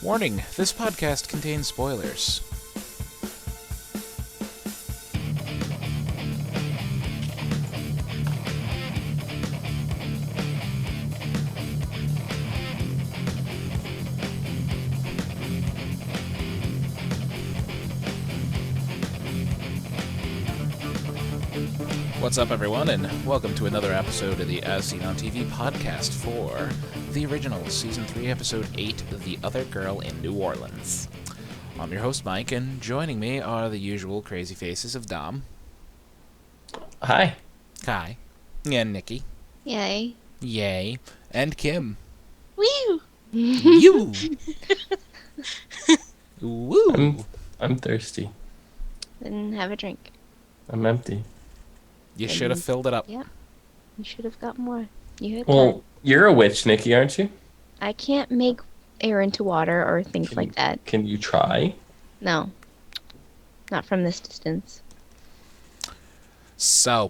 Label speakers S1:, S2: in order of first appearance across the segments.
S1: Warning, this podcast contains spoilers. What's up, everyone, and welcome to another episode of the As Seen on TV podcast for the original Season 3, Episode 8, The Other Girl in New Orleans. I'm your host, Mike, and joining me are the usual crazy faces of Dom.
S2: Hi.
S1: Hi. And Nikki.
S3: Yay.
S1: Yay. And Kim.
S3: Woo!
S1: You! Woo!
S2: I'm thirsty.
S3: Then have a drink.
S2: I'm empty.
S1: You should have filled it up.
S3: Yep. You should have got more. You had
S2: Well,
S3: time.
S2: you're a witch, Nikki, aren't you?
S3: I can't make air into water or things like that.
S2: Can you try?
S3: No. Not from this distance.
S1: So,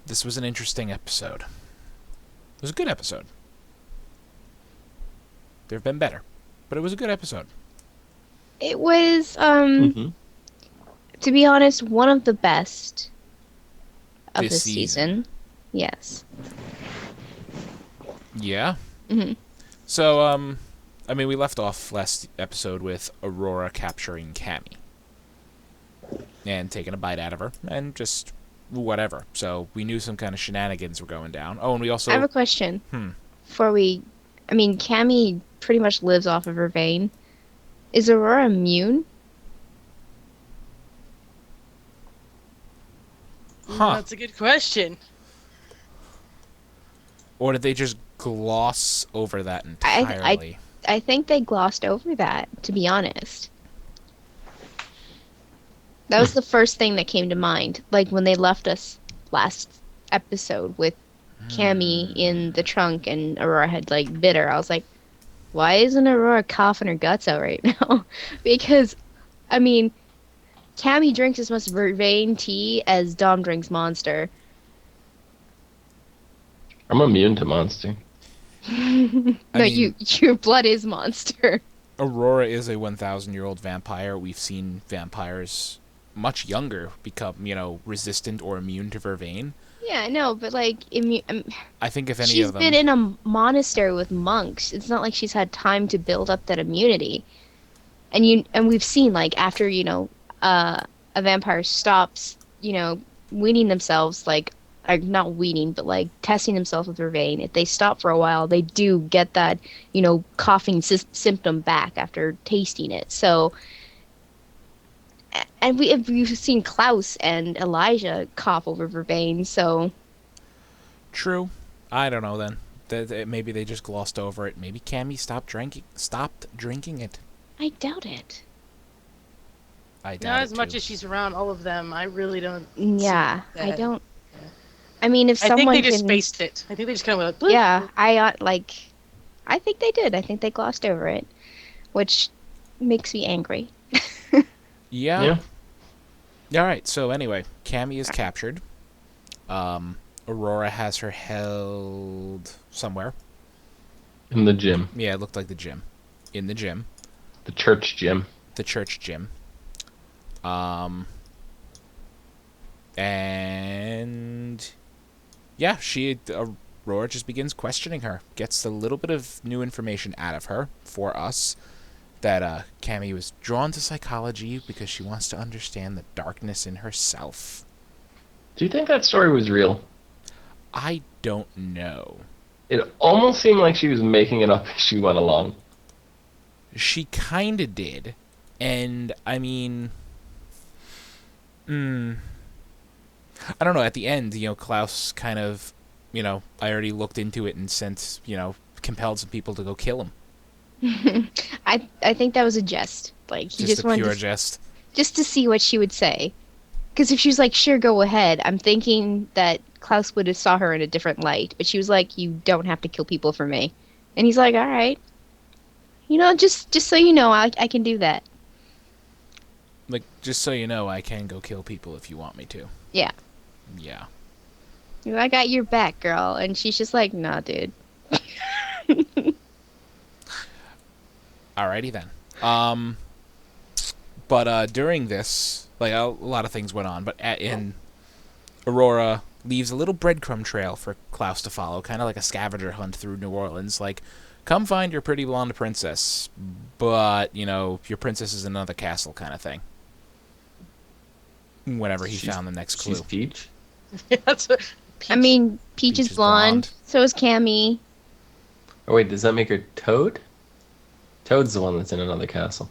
S1: this was an interesting episode. It was a good episode. There have been better, but it was a good episode.
S3: It was,
S2: Mm-hmm.
S3: to be honest, one of the best of
S1: This
S3: this
S1: season.
S3: season. Yes.
S1: Yeah?
S3: Mhm.
S1: So, we left off last episode with Aurora capturing Cammy. And taking a bite out of her, and just whatever. So, we knew some kind of shenanigans were going down. Oh, and we also...
S3: I have a question.
S1: Hmm.
S3: Cammy pretty much lives off of her vein. Is Aurora immune?
S1: Huh.
S4: That's a good question.
S1: Or did they just gloss over that entirely?
S3: I think they glossed over that, to be honest. That was the first thing that came to mind. Like when they left us last episode with Cammy in the trunk and Aurora had bit her. I was like, why isn't Aurora coughing her guts out right now? Because, Cammy drinks as much vervain tea as Dom drinks Monster.
S2: I'm immune to Monster.
S3: Your blood is Monster.
S1: Aurora is a 1,000-year-old vampire. We've seen vampires much younger become, resistant or immune to vervain.
S3: Yeah, I know, but
S1: I think if any
S3: she's
S1: of them...
S3: been in a monastery with monks. It's not like she's had time to build up that immunity. And we've seen after a vampire stops weaning themselves not weaning but testing themselves with vervain. If they stop for a while, they do get that coughing symptom back after tasting it. So. And we've seen Klaus and Elijah cough over vervain, so...
S1: True. I don't know then. Maybe they just glossed over it. Maybe Cammy stopped drinking it.
S3: I doubt it.
S1: I doubt
S4: Not
S1: it
S4: as much
S1: too.
S4: as she's around all of them. I really don't.
S3: Yeah,
S4: see
S3: I
S4: that.
S3: don't... if
S4: I
S3: someone
S4: think they just
S3: can...
S4: spaced it. I think they just kind of went. Bloop.
S3: Yeah, I think they did. I think they glossed over it, which makes me angry.
S1: Yeah. Alright, so anyway, Cammy is captured. Aurora has her held somewhere.
S2: In the gym.
S1: Yeah, it looked like the gym. In the gym.
S2: The church gym.
S1: The church gym. And... yeah, Aurora just begins questioning her. Gets a little bit of new information out of her, for us, that Cammy was drawn to psychology because she wants to understand the darkness in herself.
S2: Do you think that story was real?
S1: I don't know.
S2: It almost seemed like she was making it up as she went along.
S1: She kinda did. And, I don't know, at the end, Klaus kind of, I already looked into it and sent, compelled some people to go kill him.
S3: I think that was a jest. He just
S1: a
S3: wanted
S1: pure
S3: to,
S1: jest.
S3: just to see what she would say. Because if she was like, sure, go ahead, I'm thinking that Klaus would have saw her in a different light. But she was like, you don't have to kill people for me. And he's like, all right. Just so you know, I can do that.
S1: Just so you know, I can go kill people if you want me to.
S3: Yeah.
S1: Yeah.
S3: I got your back, girl. And she's just like, nah, dude.
S1: Alrighty then. But during this, like a lot of things went on. But Aurora leaves a little breadcrumb trail for Klaus to follow, kind of like a scavenger hunt through New Orleans. Like, come find your pretty blonde princess, but your princess is in another castle, kind of thing. Whenever he found the next clue.
S2: She's Peach?
S4: That's what,
S3: I mean, Peach is blonde. So is Cammy.
S2: Oh wait, does that make her Toad? Toad's the one that's in another castle.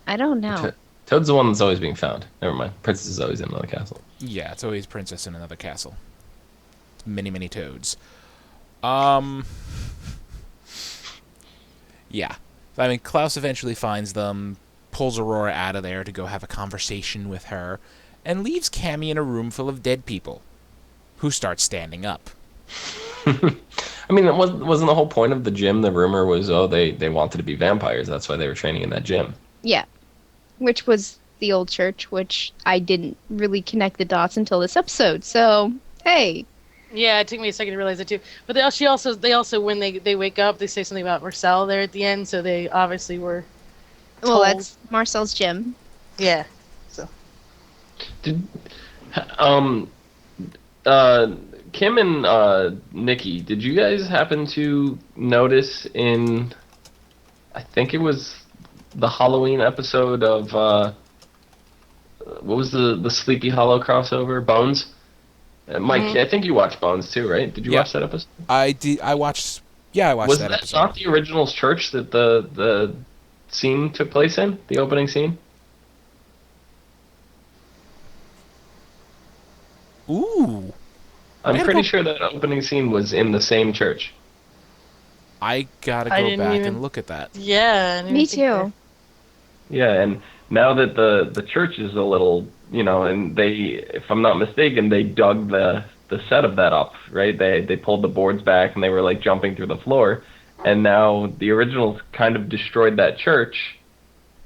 S3: I don't know.
S2: Toad's the one that's always being found. Never mind. Princess is always in another castle.
S1: Yeah, it's always princess in another castle. Many, many toads. Yeah. I mean, Klaus eventually finds them, pulls Aurora out of there to go have a conversation with her, and leaves Cammy in a room full of dead people, who start standing up.
S2: I mean, wasn't the whole point of the gym, the rumor was, they wanted to be vampires. That's why they were training in that gym.
S3: Yeah. Which was the old church, which I didn't really connect the dots until this episode. So, hey.
S4: yeah, it took me a second to realize it too. But they also when they wake up, they say something about Marcel there at the end. So they obviously were.
S3: Well,
S4: told.
S3: that's Marcel's gym.
S4: Yeah. So.
S2: Kim and Nikki, did you guys happen to notice in, I think it was the Halloween episode of, what was the Sleepy Hollow crossover? Bones? Mike,
S4: Mm-hmm.
S2: I think you watched Bones too, right? Did you watch that episode?
S1: I did. I watched that episode.
S2: Was that not the original church that the scene took place in? The opening scene?
S1: Ooh.
S2: I'm pretty sure that opening scene was in the same church.
S1: I gotta
S4: I
S1: go
S4: didn't
S1: back
S4: even-
S1: and look at that.
S4: Yeah. I didn't
S3: Me
S4: even think
S3: too.
S2: Yeah, and now that the church is a little, and they, if I'm not mistaken, they dug the set of that up, right? They pulled the boards back and they were like jumping through the floor, and now the originals kind of destroyed that church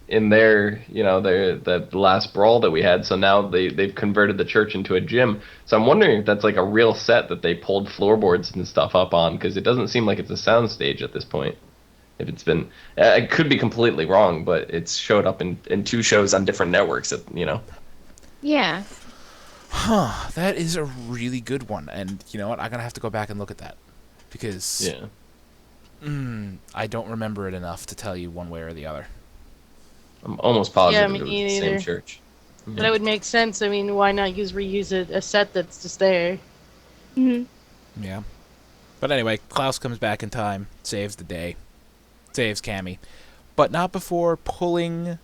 S2: in the last brawl that we had. So now they've converted the church into a gym. So I'm wondering if that's like a real set that they pulled floorboards and stuff up on, because it doesn't seem like it's a soundstage at this point. If it's been, I could be completely wrong, but it's showed up in two shows on different networks.
S3: Yeah.
S1: Huh. That is a really good one, and you know what? I'm gonna have to go back and look at that because I don't remember it enough to tell you one way or the other.
S2: I'm almost positive
S4: me
S2: it was the same
S4: neither.
S2: church.
S4: But it would make sense. I mean, why not reuse a set that's just there?
S3: Hmm.
S1: Yeah. But anyway, Klaus comes back in time, saves the day, saves Cammy, but not before pulling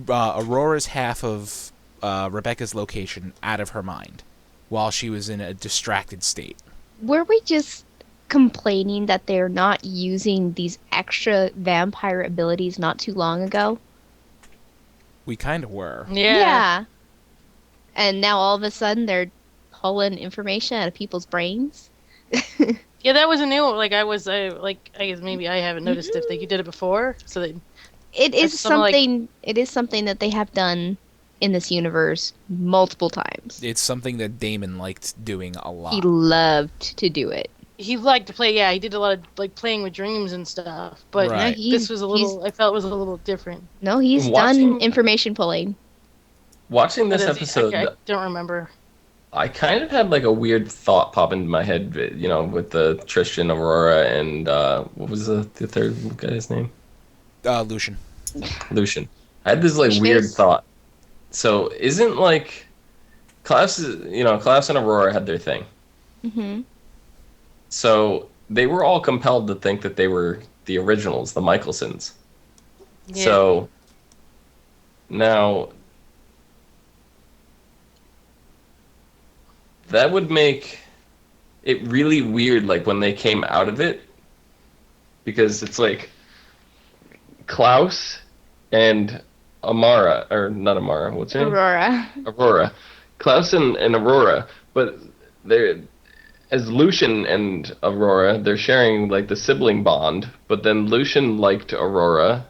S1: Aurora's half of Rebecca's location out of her mind while she was in a distracted state.
S3: Were we just complaining that they're not using these extra vampire abilities not too long ago?
S1: We kind of were.
S4: Yeah.
S3: And now all of a sudden they're pulling information out of people's brains?
S4: Yeah, that was a new. Like I guess maybe I haven't noticed if they did it before. So that
S3: It is
S4: That's something like-
S3: something. It is something that they have done in this universe multiple times.
S1: It's something that Damon liked doing a lot.
S3: He loved to do it.
S4: he liked to play. Yeah, he did a lot of like playing with dreams and stuff. But
S1: Right.
S4: this was a little. I felt it was a little different.
S3: No, he's
S2: Watching-
S3: done information pulling.
S2: Watching this
S4: But
S2: episode,
S4: I don't remember.
S2: I kind of had like a weird thought pop into my head, with the Tristan, Aurora, and what was the third guy's name?
S1: Lucian.
S2: Lucian. I had this like
S3: Which
S2: weird
S3: is-
S2: thought. So isn't like Klaus and Aurora had their thing.
S3: Hmm.
S2: So they were all compelled to think that they were the originals, the Mikealsons.
S4: Yeah.
S2: So now that would make it really weird, like when they came out of it, because it's like Klaus and Amara, or not Amara, what's her name?
S3: Aurora.
S2: Aurora. Klaus and Aurora, but they're, as Lucian and Aurora, they're sharing like the sibling bond, but then Lucian liked Aurora.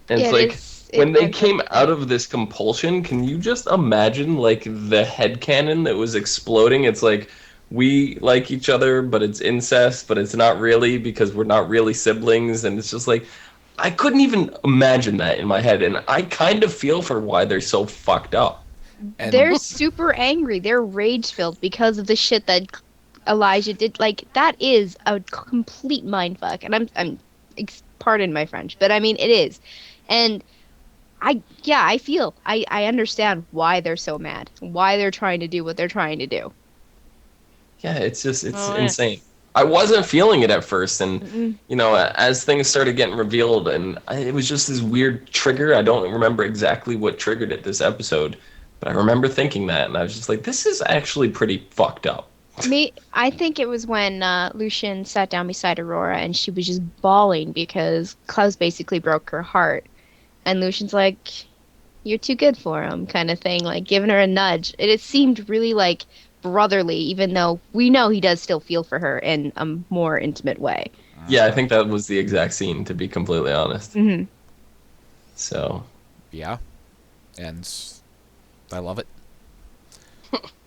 S2: And
S3: Yeah,
S2: it's like, when they came out of this compulsion, can you just imagine like the headcanon that was exploding? It's like we like each other, but it's incest, but it's not really because we're not really siblings. And it's just like, I couldn't even imagine that in my head. And I kind of feel for why they're so fucked up.
S1: And
S3: They're super angry. They're rage-filled because of the shit that Elijah did. Like, that is a complete mindfuck. And pardon my French, but I mean, it is. And I understand why they're so mad, why they're trying to do what they're trying to do.
S2: Yeah, it's
S4: Oh, yeah.
S2: insane. I wasn't feeling it at first, and
S3: Mm-mm.
S2: as things started getting revealed, and it was just this weird trigger. I don't remember exactly what triggered it this episode, but I remember thinking that, and I was just like, this is actually pretty fucked up.
S3: I think it was when Lucian sat down beside Aurora and she was just bawling because Klaus basically broke her heart. And Lucian's like, "You're too good for him," kind of thing, like giving her a nudge. It seemed really like brotherly, even though we know he does still feel for her in a more intimate way.
S2: Yeah, I think that was the exact scene, to be completely honest.
S3: Mm-hmm.
S2: So,
S1: yeah, and I love it.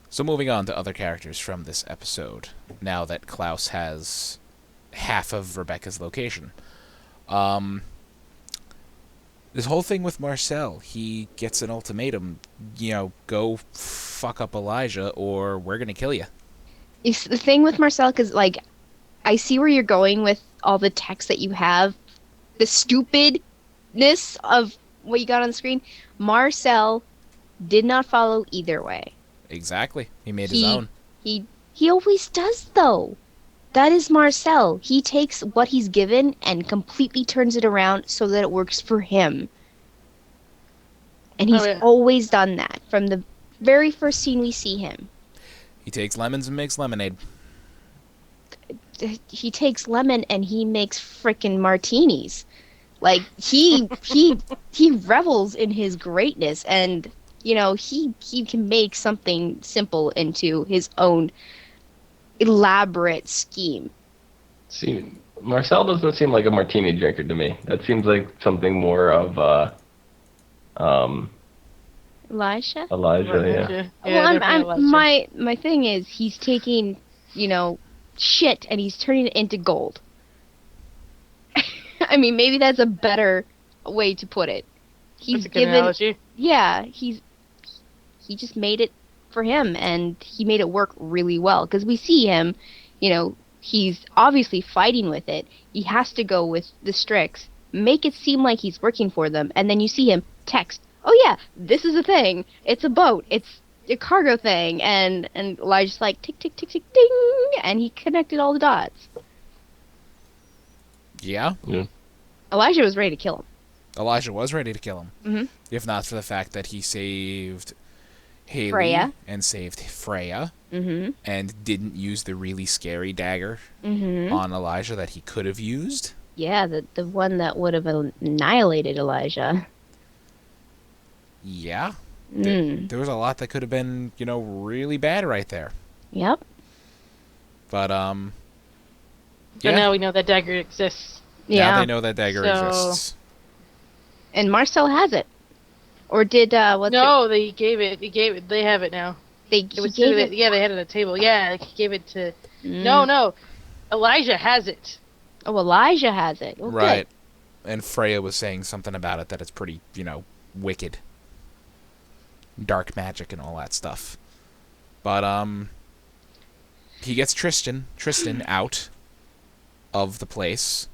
S1: So moving on to other characters from this episode, now that Klaus has half of Rebecca's location. This whole thing with Marcel, he gets an ultimatum, go fuck up Elijah or we're going to kill you.
S3: It's the thing with Marcel, because, like, I see where you're going with all the text that you have. The stupidness of what you got on the screen. Marcel did not follow either way.
S1: Exactly. He made his own.
S3: He always does, though. That is Marcel. He takes what he's given and completely turns it around so that it works for him. And he's always done that from the very first scene we see him.
S1: He takes lemons and makes lemonade.
S3: He takes lemon and he makes frickin' martinis. Like, he revels in his greatness, and he can make something simple into his own elaborate scheme.
S2: see, Marcel doesn't seem like a martini drinker to me. That seems like something more of
S3: Elijah?
S2: Elijah, yeah.
S3: Well, my thing is, he's taking, shit and he's turning it into gold. I mean, maybe that's a better way to put it.
S4: That's a good analogy.
S3: Yeah, he just made it for him, and he made it work really well, because we see him, he's obviously fighting with it. He has to go with the Strix, make it seem like he's working for them, and then you see him text, "Oh yeah, this is a thing. It's a boat. It's a cargo thing," and Elijah's like, tick, tick, tick, tick, ding, and he connected all the dots.
S1: Yeah.
S3: Elijah was ready to kill him.
S1: Elijah was ready to kill him.
S3: Mm-hmm.
S1: If not for the fact that he saved Haley
S3: Freya.
S1: and saved Freya,
S3: Mm-hmm.
S1: and didn't use the really scary dagger
S3: Mm-hmm.
S1: on Elijah that he could have used.
S3: Yeah, the one that would have annihilated Elijah.
S1: Yeah.
S3: Mm.
S1: There was a lot that could have been, really bad right there.
S3: Yep.
S1: But,
S4: But
S1: yeah.
S4: now we know that dagger exists.
S3: Yeah.
S1: Now they know that dagger
S4: So-
S1: exists.
S3: And Marcel has it. Or did
S4: No, they gave it. They have it now.
S3: He
S4: It was
S3: gave it.
S4: Yeah, they had it at the table. Yeah, he gave it to.
S3: Mm.
S4: No. Elijah has it.
S3: Oh, Elijah has it. Oh,
S1: Right. And Freya was saying something about it, that it's pretty, wicked. Dark magic and all that stuff. But, he gets Tristan out of the place,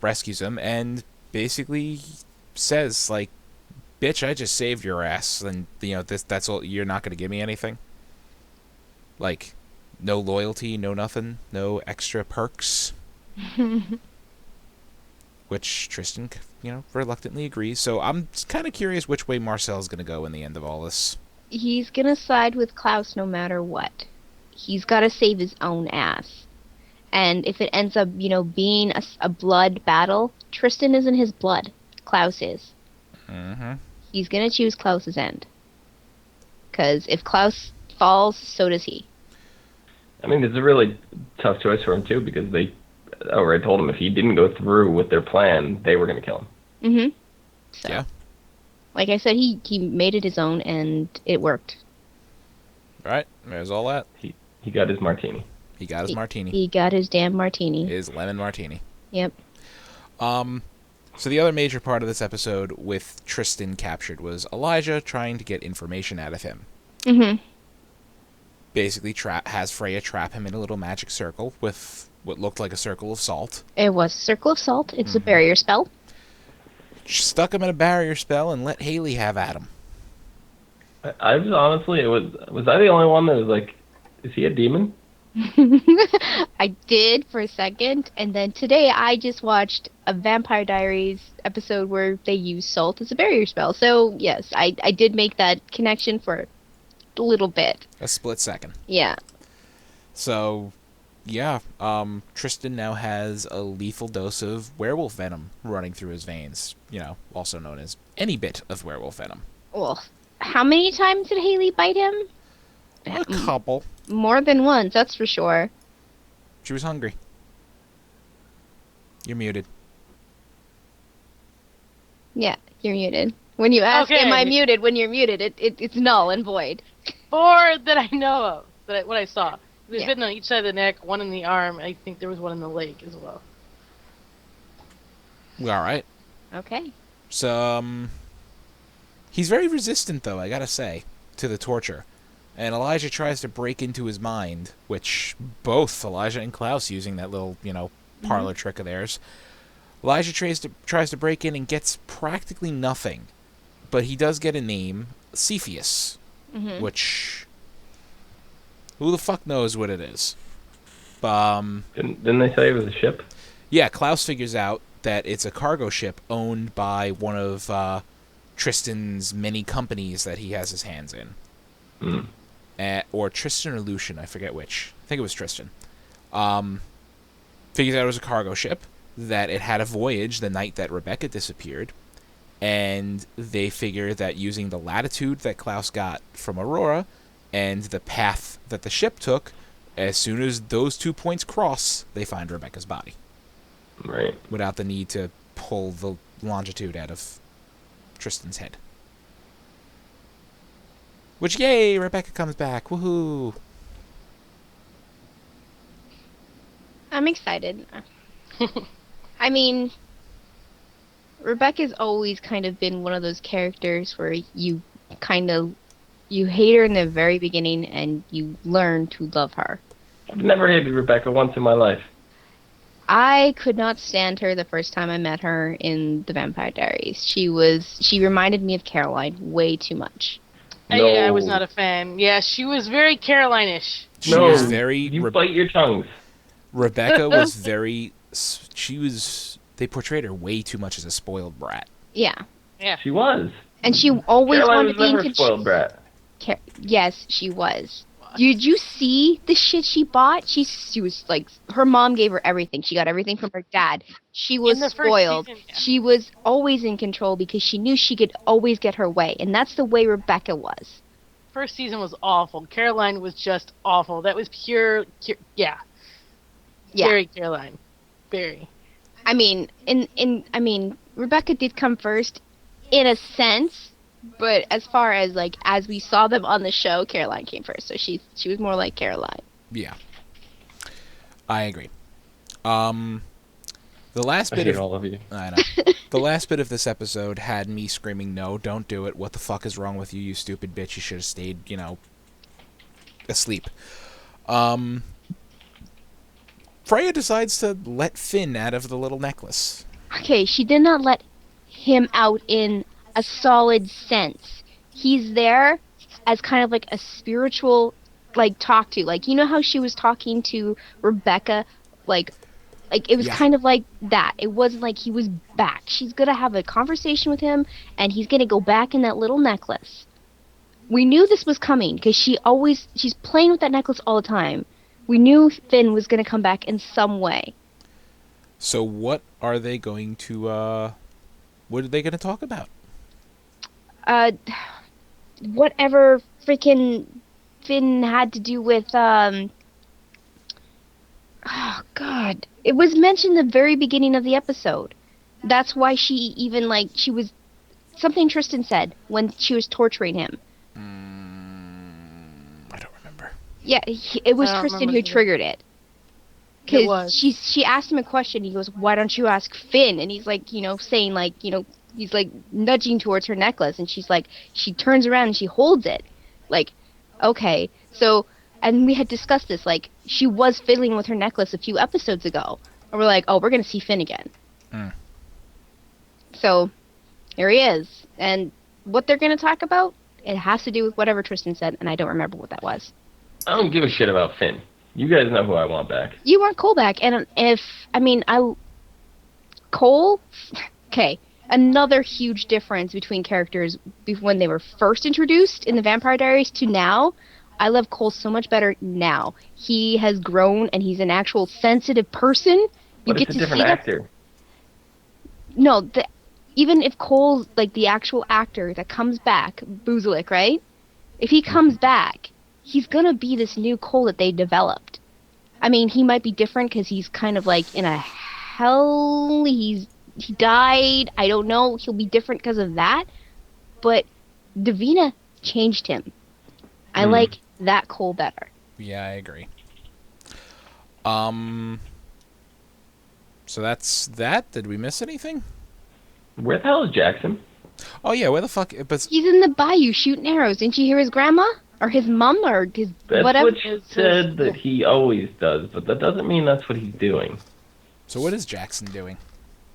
S1: rescues him, and basically says, like, "Bitch, I just saved your ass, and, that's all, you're not gonna give me anything? Like, no loyalty, no nothing, no extra perks?" Which Tristan, reluctantly agrees. So I'm kind of curious which way Marcel's going to go in the end of all this.
S3: He's gonna side with Klaus no matter what. He's got to save his own ass. And if it ends up, being a blood battle, Tristan isn't his blood. Klaus is.
S1: Mm-hmm.
S3: He's gonna choose Klaus's end. Because if Klaus falls, so does he.
S2: I mean, it's a really tough choice for him, too, because they outright told him if he didn't go through with their plan, they were going to kill him.
S3: Mm-hmm. So,
S1: Yeah.
S3: like I said, he made it his own, and it worked.
S1: All right, there's all that.
S2: He got his martini.
S1: He got his martini.
S3: He got his damn martini.
S1: His lemon martini.
S3: Yep.
S1: So the other major part of this episode with Tristan captured was Elijah trying to get information out of him.
S3: Mm-hmm.
S1: Basically has Freya trap him in a little magic circle with what looked like a circle of salt.
S3: It was a circle of salt. It's a barrier spell.
S1: Stuck him in a barrier spell and let Haley have at him.
S2: I was honestly, was I the only one that was like, is he a demon?
S3: I did for a second, and then today I just watched a Vampire Diaries episode where they use salt as a barrier spell. So yes, I did make that connection for a little bit.
S1: A split second.
S3: Yeah.
S1: So, yeah, Tristan now has a lethal dose of werewolf venom running through his veins. You know, also known as any bit of werewolf venom.
S3: Well, how many times did Haley bite him?
S1: A couple.
S3: More than once, that's for sure.
S1: She was hungry. You're muted.
S3: Yeah, you're muted. When you ask,
S4: Okay.
S3: am I muted? When you're muted, it's null and void.
S4: 4 that I know of. What I saw. He was
S3: Yeah.
S4: bitten on each side of the neck, one in the arm. I think there was one in the leg as well.
S1: All right.
S3: Okay.
S1: So, he's very resistant, though, I gotta say, to the torture. And Elijah tries to break into his mind, which both Elijah and Klaus using that little, parlor trick of theirs. Elijah tries to break in and gets practically nothing. But he does get a name, Cepheus, which... who the fuck knows what it is?
S2: Didn't they say it was a ship?
S1: Yeah, Klaus figures out that it's a cargo ship owned by one of Tristan's many companies that he has his hands in. Or Tristan or Lucian, I forget which. I think it was Tristan. Figures out it was a cargo ship, that it had a voyage the night that Rebecca disappeared, and they figure that using the latitude that Klaus got from Aurora and the path that the ship took, as soon as those 2 points cross, they find Rebecca's body.
S2: Right.
S1: Without the need to pull the longitude out of Tristan's head. Which, yay, Rebecca comes back. Woohoo!
S3: I'm excited. I mean, Rebecca's always kind of been one of those characters where you hate her in the very beginning and you learn to love her.
S2: I've never hated Rebecca once in my life.
S3: I could not stand her the first time I met her in the Vampire Diaries. She reminded me of Caroline way too much.
S2: No.
S4: Yeah, I was not a fan. Yeah, she was very Caroline-ish.
S1: She was very...
S2: You bite your tongues.
S1: Rebecca was very... They portrayed her way too much as a spoiled brat.
S3: Yeah.
S4: Yeah.
S2: She was.
S3: And she always
S2: Caroline
S3: wanted
S2: was
S3: to be in
S2: never a
S3: control.
S2: spoiled brat.
S3: Yes, she was. Did you see the shit she bought? She was like, her mom gave her everything. She got everything from her dad. She was
S4: In the first
S3: spoiled.
S4: season, yeah.
S3: She was always in control because she knew she could always get her way. And that's the way Rebecca was.
S4: First season was awful. Caroline was just awful. That was pure yeah. Very Caroline. Very.
S3: I mean, Rebecca did come first in a sense, but as far as as we saw them on the show, Caroline came first. So she was more like Caroline.
S1: Yeah. I agree. The last
S2: I
S1: bit
S2: hate
S1: of
S2: all of you.
S1: I know. The last bit of this episode had me screaming, "No, don't do it. What the fuck is wrong with you, you stupid bitch? You should have stayed, asleep." Freya decides to let Finn out of the little necklace.
S3: Okay, she did not let him out in a solid sense. He's there as kind of like a spiritual, talk to. You know how she was talking to Rebecca, it was kind of like that. It wasn't like he was back. She's gonna have a conversation with him, and he's gonna go back in that little necklace. We knew this was coming, because she's playing with that necklace all the time. We knew Finn was gonna come back in some way.
S1: So what are they going to, what are they going to talk about?
S3: Whatever freaking Finn had to do with, oh god. It was mentioned the very beginning of the episode. That's why she even, she was, something Tristan said when she was torturing him.
S1: I don't
S3: Yeah, it was
S4: I don't
S3: Tristan
S4: remember
S3: who
S4: the-
S3: triggered it.
S4: It
S3: Because
S4: was.
S3: she asked him a question. He goes, "Why don't you ask Finn?" And he's like, saying like, he's like nudging towards her necklace, and she's like, she turns around and she holds it, like, okay, so, and we had discussed this, like, she was fiddling with her necklace a few episodes ago, and we're like, oh, we're gonna see Finn again.
S1: Mm.
S3: So, here he is, and what they're gonna talk about, it has to do with whatever Tristan said, and I don't remember what that was.
S2: I don't give a shit about Finn. You guys know who I want back.
S3: You want Cole back, and Cole, okay, another huge difference between characters when they were first introduced in the Vampire Diaries to now. I love Cole so much better now. He has grown, and he's an actual sensitive person.
S2: But it's a different actor.
S3: No, even if Cole's, like, the actual actor that comes back, Buzelik, right? If he comes back, he's gonna be this new Cole that they developed. I mean, he might be different because he's kind of like in a hell. He died. I don't know. He'll be different because of that. But Davina changed him. I like that Cole better.
S1: Yeah, I agree. So that's that. Did we miss anything?
S2: Where the hell is Jackson?
S1: Oh yeah, where the fuck? But
S3: He's in the bayou shooting arrows. Didn't you hear his grandma? Or his mom? Or his
S2: That's
S3: whatever?
S2: what she said that he always does, but that doesn't mean that's what he's doing.
S1: so what is Jackson doing?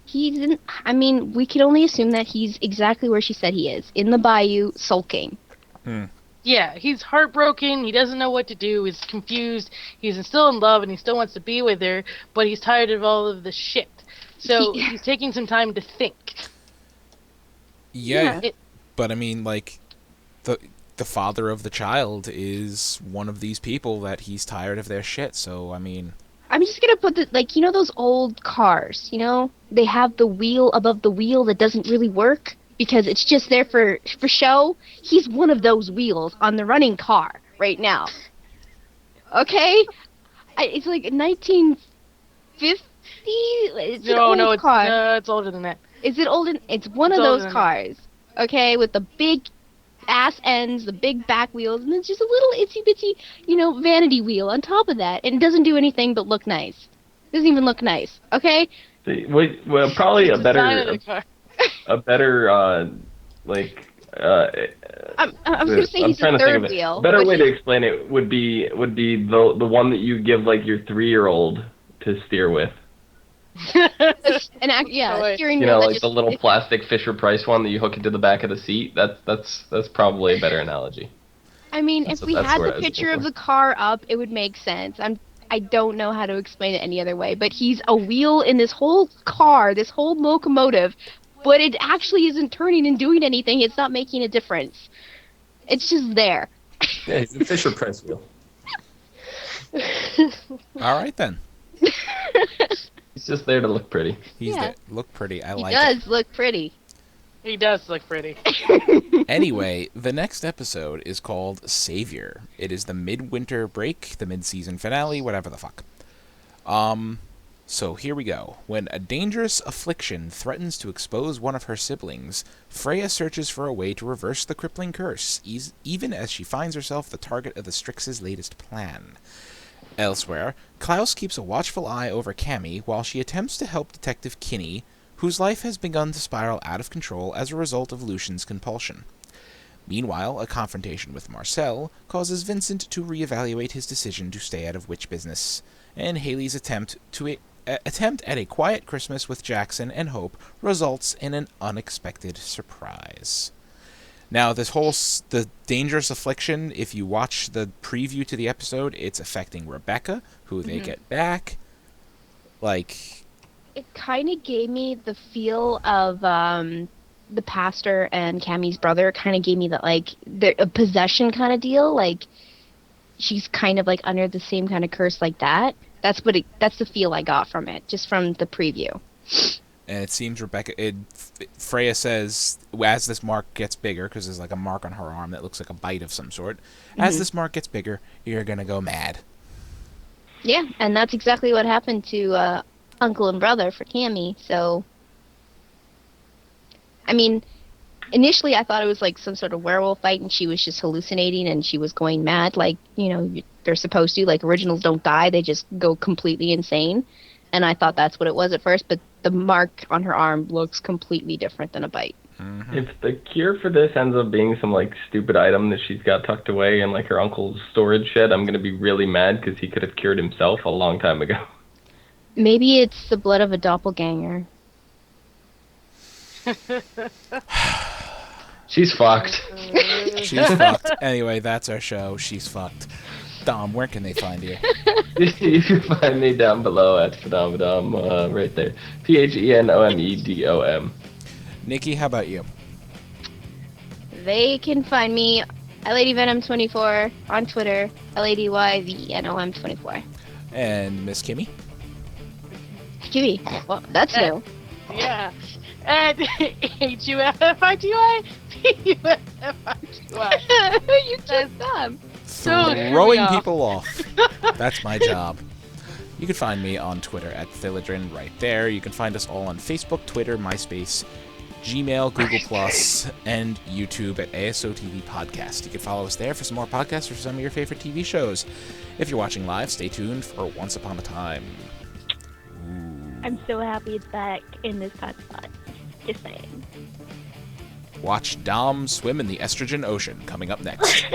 S3: He's in... I mean, we can only assume that he's exactly where she said he is. In the bayou, sulking.
S4: Yeah, he's heartbroken. He doesn't know what to do. He's confused. He's still in love, and he still wants to be with her, but he's tired of all of the shit. So he's taking some time to think.
S1: Yeah,
S4: It-
S1: but I mean, like, the father of the child is one of these people that he's tired of their shit. So I mean,
S3: I'm just gonna put the, like, those old cars, they have the wheel above the wheel that doesn't really work because it's just there for show. He's one of those wheels on the running car right now. Okay? It's like 1950. It's an old car.
S4: It's older than that.
S3: Is it old? It's one
S4: It's
S3: of
S4: older
S3: those
S4: than
S3: cars. Okay, with the big ass ends, the big back wheels, and it's just a little itsy bitsy, vanity wheel on top of that, and it doesn't do anything but look nice. Doesn't even look nice. Okay.
S2: Well, probably a
S4: Design of the
S2: better,
S4: car.
S3: I was gonna say he's a third wheel.
S2: Better way to explain it would be the one that you give like your 3-year-old to steer with.
S3: a
S4: Wait.
S3: steering
S2: You
S3: wheel.
S2: know,
S3: that
S2: like
S3: just,
S2: the little plastic Fisher Price one that you hook into the back of the seat. That's probably a better analogy.
S3: I mean, if we
S2: That's
S3: had
S2: what
S3: the
S2: I was
S3: picture
S2: looking
S3: of
S2: for.
S3: the car up, it would make sense. I don't know how to explain it any other way, but he's a wheel in this whole car, this whole locomotive, but it actually isn't turning and doing anything. It's not making a difference. It's just there.
S2: Yeah, he's a Fisher Price wheel.
S1: all right then.
S2: He's just there to look pretty.
S1: He's
S3: Yeah.
S1: there. Look pretty. I
S3: He
S1: like
S3: does look pretty.
S4: He does look pretty.
S1: it. Anyway, the next episode is called Savior. It is the midwinter break, the mid-season finale, whatever the fuck. So here we go. When a dangerous affliction threatens to expose one of her siblings, Freya searches for a way to reverse the crippling curse, even as she finds herself the target of the Strix's latest plan. Elsewhere, Klaus keeps a watchful eye over Cammy while she attempts to help Detective Kinney, whose life has begun to spiral out of control as a result of Lucian's compulsion. Meanwhile, a confrontation with Marcel causes Vincent to reevaluate his decision to stay out of witch business, and Haley's attempt at a quiet Christmas with Jackson and Hope results in an unexpected surprise. Now, the dangerous affliction, if you watch the preview to the episode, it's affecting Rebecca, who they get back. Like,
S3: It kind of gave me the feel of the pastor and Cammy's brother. Kind of gave me that, like, a possession kind of deal. Like, she's kind of like under the same kind of curse like that. That's the feel I got from it, just from the preview.
S1: and it seems Freya says, as this mark gets bigger, because there's like a mark on her arm that looks like a bite of some sort, as this mark gets bigger, you're gonna go mad.
S3: Yeah, and that's exactly what happened to uncle and brother for Cammy. So, I mean, initially I thought it was like some sort of werewolf fight and she was just hallucinating and she was going mad like, they're supposed to. Like, originals don't die, they just go completely insane. And I thought that's what it was at first, but the mark on her arm looks completely different than a bite.
S1: Mm-hmm.
S2: If the cure for this ends up being some like stupid item that she's got tucked away in like her uncle's storage shed, I'm gonna be really mad because he could have cured himself a long time ago.
S3: Maybe it's the blood of a doppelganger.
S2: She's fucked.
S1: She's fucked. Anyway, that's our show. She's fucked. Dom, where can they find you?
S2: You can find me down below at Phenomedom, right there. PHENOMEDOM.
S1: Nikki, how about you?
S3: They can find me LadyVenom24 on Twitter, LadyYVenom24.
S1: And Miss Kimmy?
S3: Kiwi. Well, that's new.
S4: Yeah. And HUFFITY? PUFFITY.
S3: You just dumb.
S1: Throwing people off. That's my job. You can find me on Twitter at Thilladrin right there. You can find us all on Facebook, Twitter, MySpace, Gmail, Google+, and YouTube at ASOTV Podcast. You can follow us there for some more podcasts or some of your favorite TV shows. If you're watching live, stay tuned for Once Upon a Time.
S5: I'm so happy it's back in this hot spot. Just saying.
S1: Watch Dom swim in the estrogen ocean coming up next.